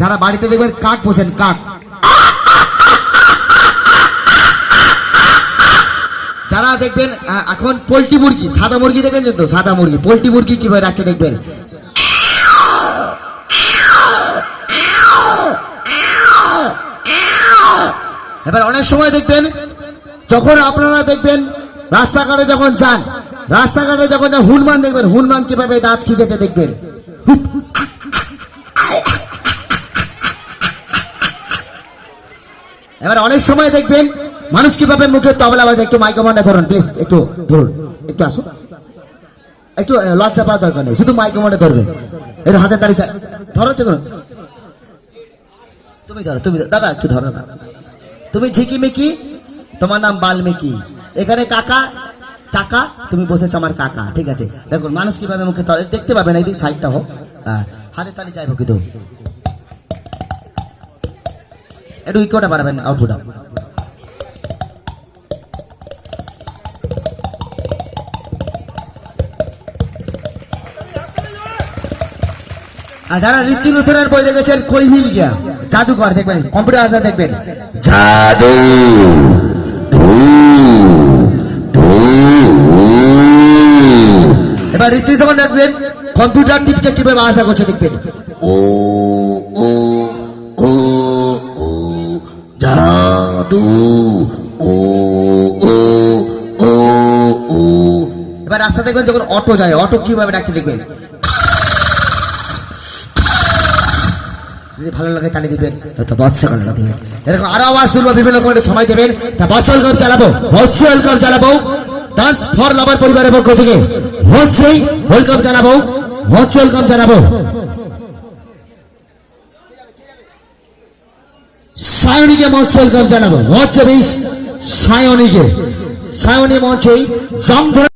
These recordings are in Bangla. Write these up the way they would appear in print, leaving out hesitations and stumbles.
যারা বাড়িতে দেখবেন কাক পোষেন, কাক, যারা দেখবেন এখন পোল্ট্রি মুরগি, সাদা মুরগি দেখেছেন তো, সাদা মুরগি, পোল্ট্রি মুরগি কিভাবে রাখছে দেখবেন। এবার অনেক সময় দেখবেন যখন আপনারা দেখবেন রাস্তাঘাটে যখন যান, রাস্তাঘাটে যখন হনুমান দেখবেন, হনুমান কিভাবে দাঁত খিচেছে দেখবেন। এবার অনেক সময় দেখবেন মানুষ কিভাবে মুখে তবলা বাজে। একটু মাইক্রোফোনটা ধরুন প্লিজ, একটু ধরুন, একটু আসো, একটু লজ্জা পাওয়ার দরকার নেই, শুধু মাইক্রোফোনটা ধরবে, একটু হাতে দাঁড়িয়ে ধরো, তুমি ধরো, তুমি দাদা একটু ধরো না, তুমি ঝিকিমিকি, তোমার নাম বাল্মীকি, এখানে কাকা চাকা, তুমি বসেছো আমার কাকা, ঠিক আছে। দেখুন মানুষ কিভাবে মুখে দেখতে পাবেন, এই দিক সাইডটা হোক, হাতে তালি চাইবো কিন্তু একটু ইকোটা পারবেন, আউটপুট। আর যারা ঋত্বিক রোশনের বই দেখেছেন কই মিল গিয়া, জাদুঘর দেখবেন, কম্পিউটার আসা দেখবেন, জাদু এবার ঋত্বিক যখন দেখবেন কম্পিউটার টিপটা কিভাবে আশা করছে দেখবেন, ও ও ও ও জাদু ও ও ও ও। এবার রাস্তা দেখবেন যখন অটো যায়, অটো কিভাবে ডাকতে দেখবেন। যদি ভালো লাগে তালি দিবেন, হয়তো বৎসল দিবেন, এরকম আরো আওয়াজ শুনবো, বিভিন্ন রকমের সময় দেবেন। তা বৎসল গান চালাবো, বৎসল গান চালাবো, ডান্স ফর লাভার পরিবারের পক্ষ থেকে হচ্ছে ওয়েলকাম জানাবো, হচ্ছে ওয়েলকাম জানাবো সায়নীকে, মঞ্চ ওয়েলকাম জানাবো, হচ্ছে বেশ সায়নীকে, সায়নী মঞ্চেই জং ধরে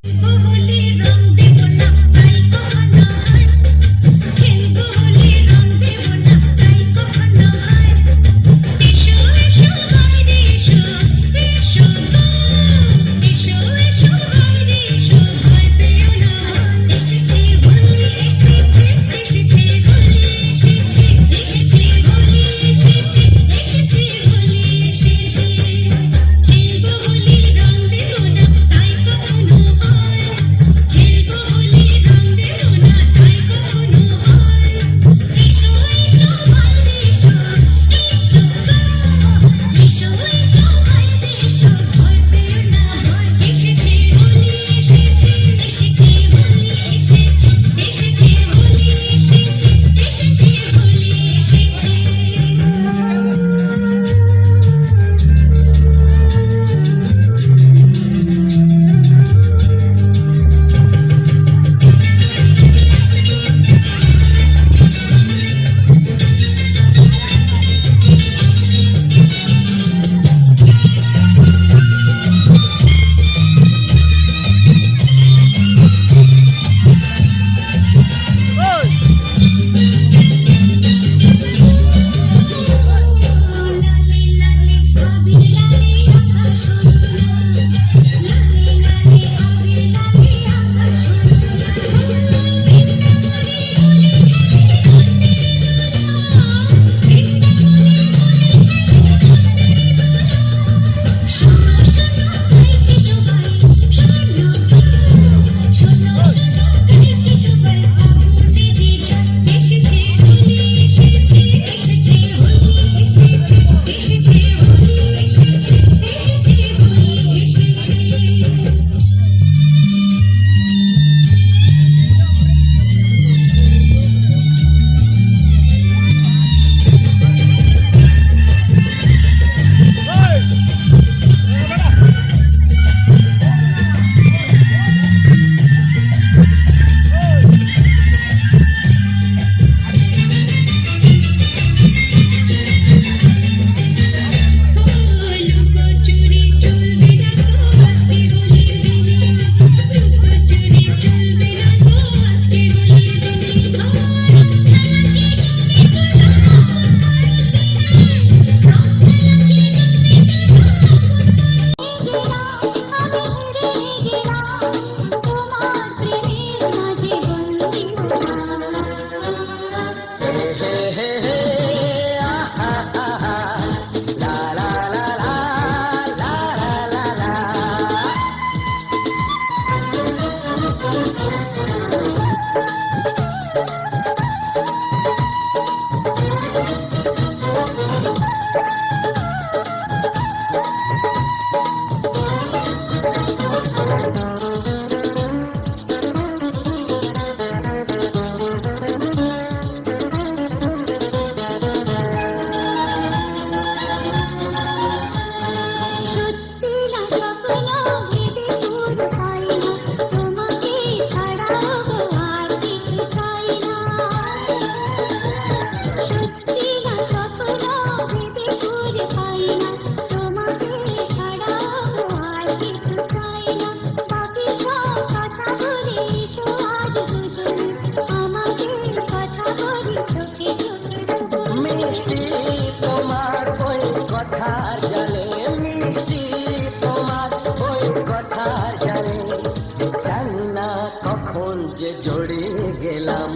যে জড়িয়ে গেলাম।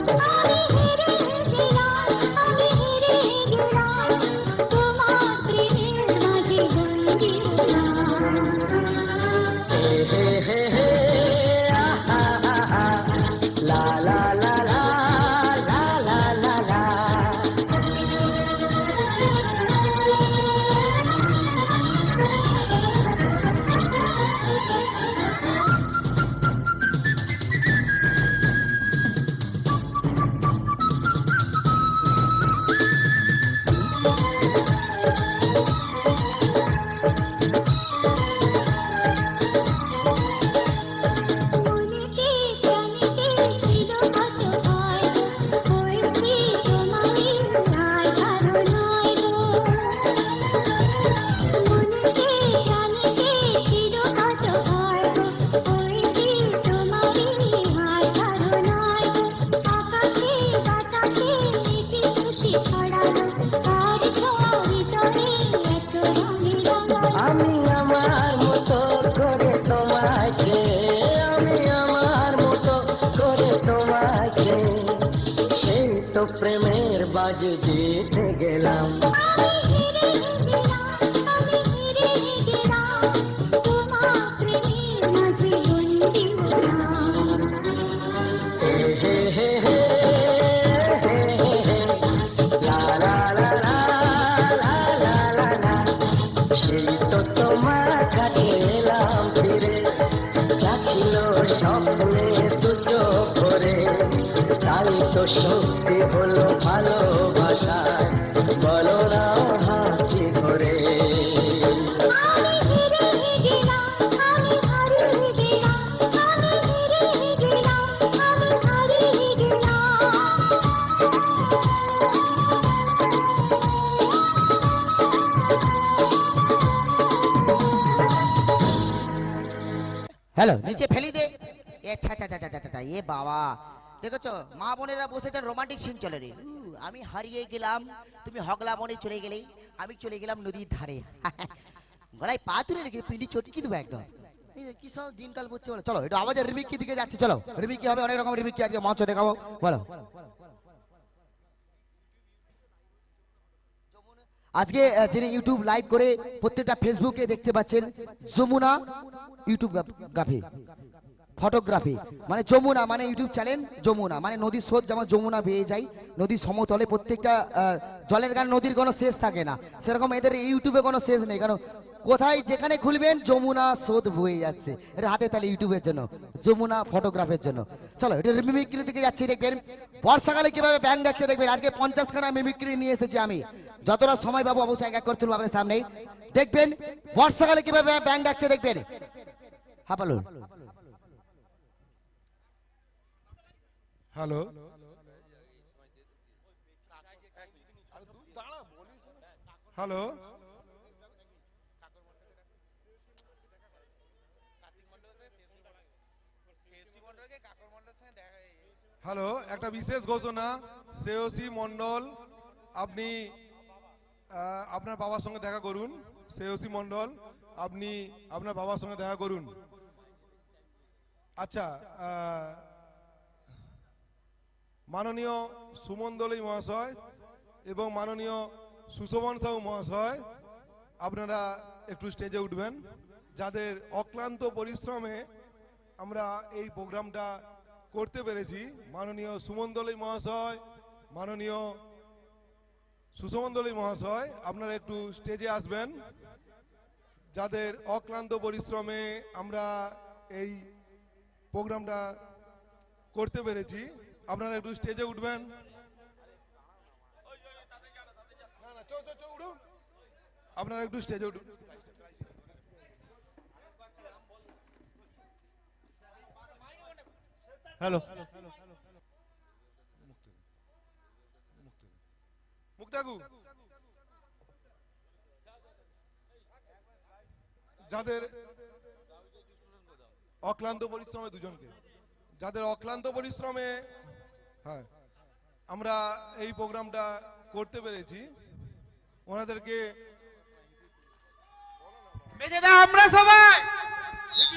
প্রেমের বাজে জিতে গেলাম। সেই তো তোমার কাছে এলাম ফিরে, যা ছিল স্বপ্নে দু চোখ ভরে, তাই তো সত্যি হলো ভালোবাসায়, বলো না হাঁচি করে। হ্যালো নিচে ফেলি দে। এ ছা ছা ছা ছা ছা, এ বাবা দেখেছো মা বোনেরা বসেছেন, রোমান্টিক সিন চলে রে। আমি হারিয়ে গেলাম, তুমি হগলা বনে চলে গেলে, আমি চলে গেলাম নদীর ধারে। গলায় পা তুলে রেখে পিন্ডি চটকি দেবো একদম। কি সব দিনকাল পড়ছে বলো। চলো এটা আওয়াজের রিমিক কি দিকে যাচ্ছে, চলো রিমিক কি হবে, অনেক রকম রিমিক কি আজকে মঞ্চ দেখাবো বলো। আজকে যিনি ইউটিউব লাইভ করে প্রত্যেকটা ফেসবুকে দেখতে পাচ্ছেন, যমুনা ইউটিউব গ্রাফি ফটোগ্রাফি, মানে যমুনা মানে ইউটিউব চ্যানেল যমুনা মানে নদীর স্রোত যেমন যমুনা বেয়ে যায় নদীর সমতলে, প্রত্যেকটা জলের গান নদীর কোনো শেষ থাকে না, সেরকম এদের ইউটিউবে কোনো শেষ নেই, কারণ কোথায় যেখানে খুলবেন যমুনা স্রোত বয়ে যাচ্ছে। এটা হাতে তাহলে ইউটিউবের জন্য, যমুনা ফটোগ্রাফের জন্য। চলো এটা মিমিক্রি দিকে যাচ্ছি, দেখবেন বর্ষাকালে কিভাবে ব্যাং যাচ্ছে দেখবেন। আজকে 50খানা মিমিক্রি নিয়ে এসেছি আমি, যতটা সময় পাবো অবশ্যই এক করে তুলবো আপনাদের সামনে। দেখবেন বর্ষাকালে কিভাবে ব্যাং যাচ্ছে দেখবেন। হ্যাঁ বলুন। হ্যালো, হ্যালো, হ্যালো, একটা বিশেষ ঘোষণা। শ্রেয়সী মণ্ডল, আপনি আপনার বাবার সঙ্গে দেখা করুন। শ্রেয়সী মণ্ডল, আপনি আপনার বাবার সঙ্গে দেখা করুন। আচ্ছা, মাননীয় সুমন দলই মহাশয় এবং মাননীয় সুশোভন সাহু মহাশয়, আপনারা একটু স্টেজে উঠবেন। যাদের অক্লান্ত পরিশ্রমে আমরা এই প্রোগ্রামটা করতে পেরেছি, মাননীয় সুমন দলই মহাশয়, মাননীয় সুশোভন দলই মহাশয়, আপনারা একটু স্টেজে আসবেন। যাদের অক্লান্ত পরিশ্রমে আমরা এই প্রোগ্রামটা করতে পেরেছি, আপনারা একটু স্টেজে উঠবেন। আপনারা একটু স্টেজে উঠুন। হ্যালো, মুক্তাগু, যাদের অক্লান্ত পরিশ্রমে দুজনকে, যাদের অক্লান্ত পরিশ্রমে হ্যাঁ আমরা এই প্রোগ্রামটা করতে পেরেছি, ওনাদেরকে বেঁচে দাও আমরা সবাই।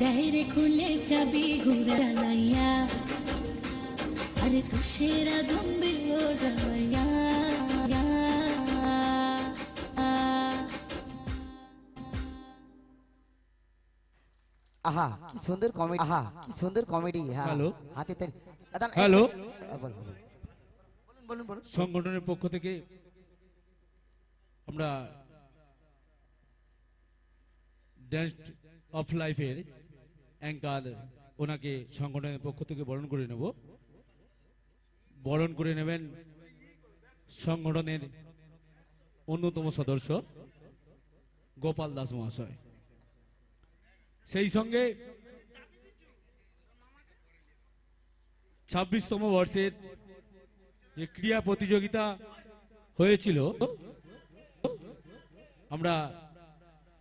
দেয় রে খুলে চাবি ঘুরাইয়া আরে তুষের আগুন দিল জ্বালাইয়া আহা কি সুন্দর কমেডি, আহা কি সুন্দর কমেডি। হ্যাঁ হ্যালো। হাতে তালি। দাদা, হ্যালো। বলুন বলুন বলুন। সংগঠনের পক্ষ থেকে আমরা ড্যান্স অফ লাইফের অ্যাঙ্কার ওনাকে সংগঠনের পক্ষ থেকে বরণ করে নেব। বরণ করে নেবেন সংগঠনের অন্যতম সদস্য গোপাল দাস মহাশয়। সেই সঙ্গে 26তম বর্ষের যে ক্রীড়া প্রতিযোগিতা হয়েছিল আমরা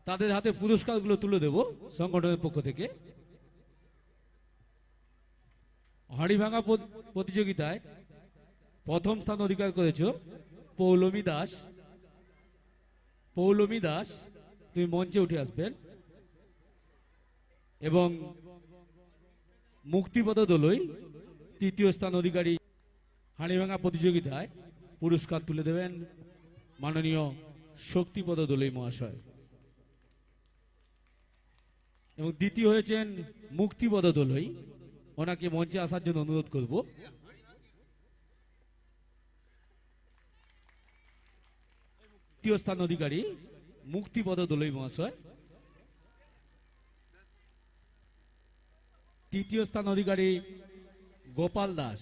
তাদের হাতে পুরস্কারগুলো তুলে দেব সংগঠনের পক্ষ থেকে। হাড়ি ভাঙা প্রতিযোগিতায় প্রথম স্থান অধিকার করেছ পৌলমী দাস। পৌলমী দাস তুমি মঞ্চে উঠে আসবেন। এবং মুক্তিপদ দোলই তৃতীয় স্থান অধিকারী। হাড়ি ভাঙা প্রতিযোগিতায় পুরস্কার তুলে দেবেন মাননীয় শক্তিপদ দোলই মহাশয়। এবং দ্বিতীয় হয়েছেন মুক্তিপদ দোলই, ওনাকে মঞ্চে আসার জন্য অনুরোধ করব। তৃতীয় স্থান অধিকারী মুক্তিপদ দোলই মহাশয়। তৃতীয় স্থান অধিকারী গোপাল দাস।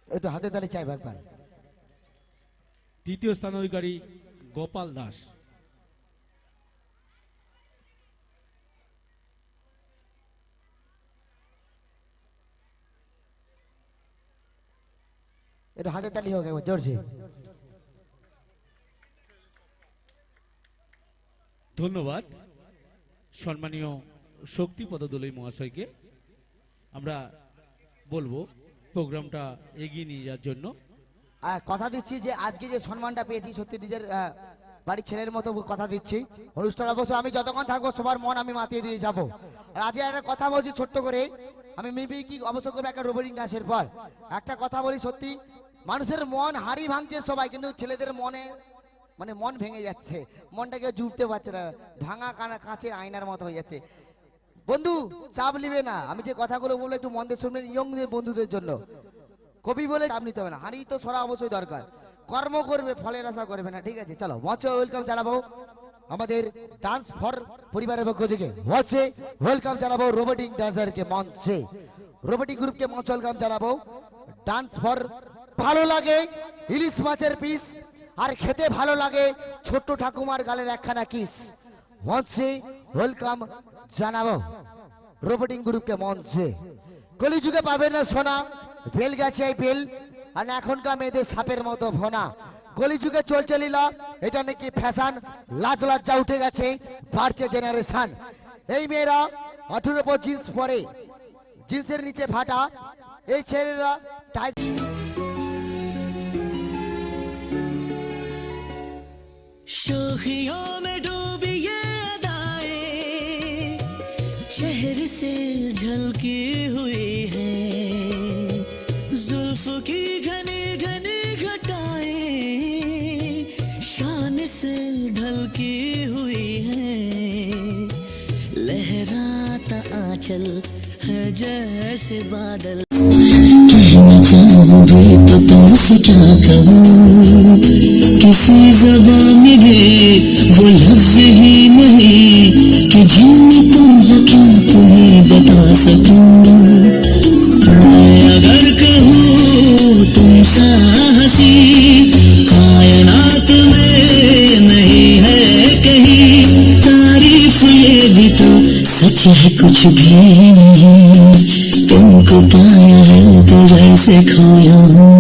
একটু হাতে তালি চাই একবার। তৃতীয় স্থান অধিকারী গোপাল দাস। একটু হাতে তালি হোক একবার জোরছে। ধন্যবাদ সম্মানীয় শক্তিপদ দোলই মহাশয়কে। আমরা বলবো প্রোগ্রামটা এগিয়ে নিয়ে যাওয়ার জন্য। কথা দিচ্ছি যে আজকে যে সম্মানটা পেয়েছি সত্যি নিজের বাড়ির ছেলের মতো কথা দিচ্ছি। অনুষ্ঠান অবশ্য আমি যতক্ষণ থাকবো সবার মন আমি মাতিয়ে দিয়ে যাব। আর আজকে একটা কথা বলছি ছোট্ট করে, আমি মেবি কি অবশ্য করবো একটা রোবোটিক ডান্সের পর। একটা কথা বলি, সত্যি মানুষের মন হাড়ি ভাঙছে সবাই, কিন্তু ছেলেদের মনে মানে মন ভেঙে যাচ্ছে, মনটাকে জুড়তে পারছে না, ভাঙা কাঁচের আয়নার মতো হয়ে যাচ্ছে। বন্ধু চাপ নিবে না, আমি যে কথাগুলো বলবো একটু মন দিয়ে শুনবেন, ইয়ংদের বন্ধুদের জন্য। কবি বলে চাপ নিতে হবে না, হাঁড়ি তো সরা অবশ্যই দরকার, কর্ম করবে ফলের আশা করবে না, ঠিক আছে? চলো মঞ্চে ওয়েলকাম জানাবো আমাদের ডান্স ফর পরিবারের পক্ষ থেকে। মঞ্চে ওয়েলকাম জানাবো রোবোটিক ডান্সারকে, মঞ্চে রোবোটিক গ্রুপকে মঞ্চ ওয়েলকাম জানাবো। ডান্স ফর ভালো লাগে ইলিশ মাছের পিস, আর খেতে ভালো লাগে ছোট্ট ঠাকুমার গালের একখানা কিস। মঞ্চে ওয়েলকাম জানাবো রোবোটিক গ্রুপকে মঞ্চে। কলিযুগে পাবে না সোনা, বেল গেছে এই বেল, আর এখনকার মেয়েদের সাপের মতো ভোনা। কলিযুগে চলছে লীলা, এটা নাকি ফ্যাশন, লাজ লজ্জা উঠে গেছে, বাড়ছে জেনারেশন। এই মেয়েরা 18 পর জিন্স পরে, জিন্সের নিচে ফাটা, এই ছেলেরা টাইট। शोखियों में डूबी ये अदाएं चेहरे से झलकी हुई है, जुल्फ की घनी घनी घटाएं शान से ढलकी हुई है, लहराता आंचल है जैसे बादल। कहना चाहूंगी तो तुमसे क्या कहूँ, किसी ज़बान में भी वो लफ्ज़ ही नहीं कि जिनमें तुम हो क्या तुम्हें बता सकूं। मैं अगर कहूँ तुम सा हंसी कायनात में नहीं है कहीं, तारीफ ये भी तो सच है कुछ भी नहीं, तुमको पाया है तो जैसे खोया हूँ।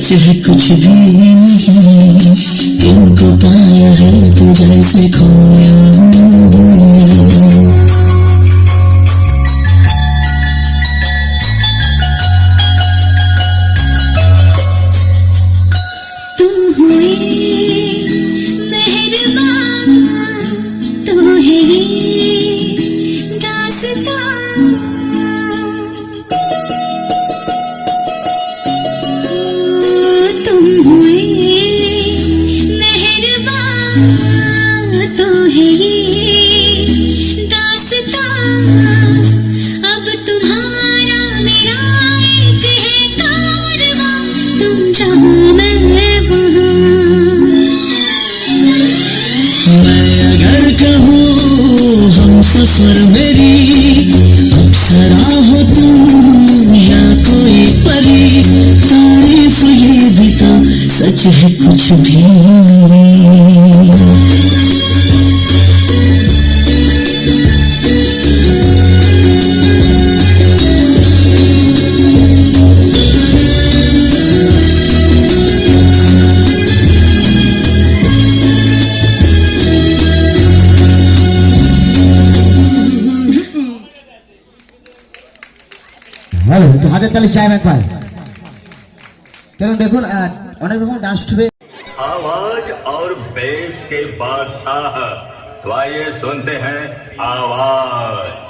सच है कुछ भी नहीं, तुमको पाया है तो जैसे खोया। तुम हुए मेहरबान तो है ये दास्तां, तुम हुए मेहरबान तो है ये दास्तां। अब तुम्हारा मेरा एक है कारवां, तुम जहाँ मैं मैं अगर कहूँ हम सफर मेरी, अप्सरा हो तुम या कोई परी, तारीफ ये भी तो सच है कुछ भी नहीं। হ্যালো, একটু হাতের তালি চাই একবার। কেন দেখুন অনেক রকম ডান্স হবে। आवाज और बेस के बादशाह, तो आइए सुनते हैं आवाज।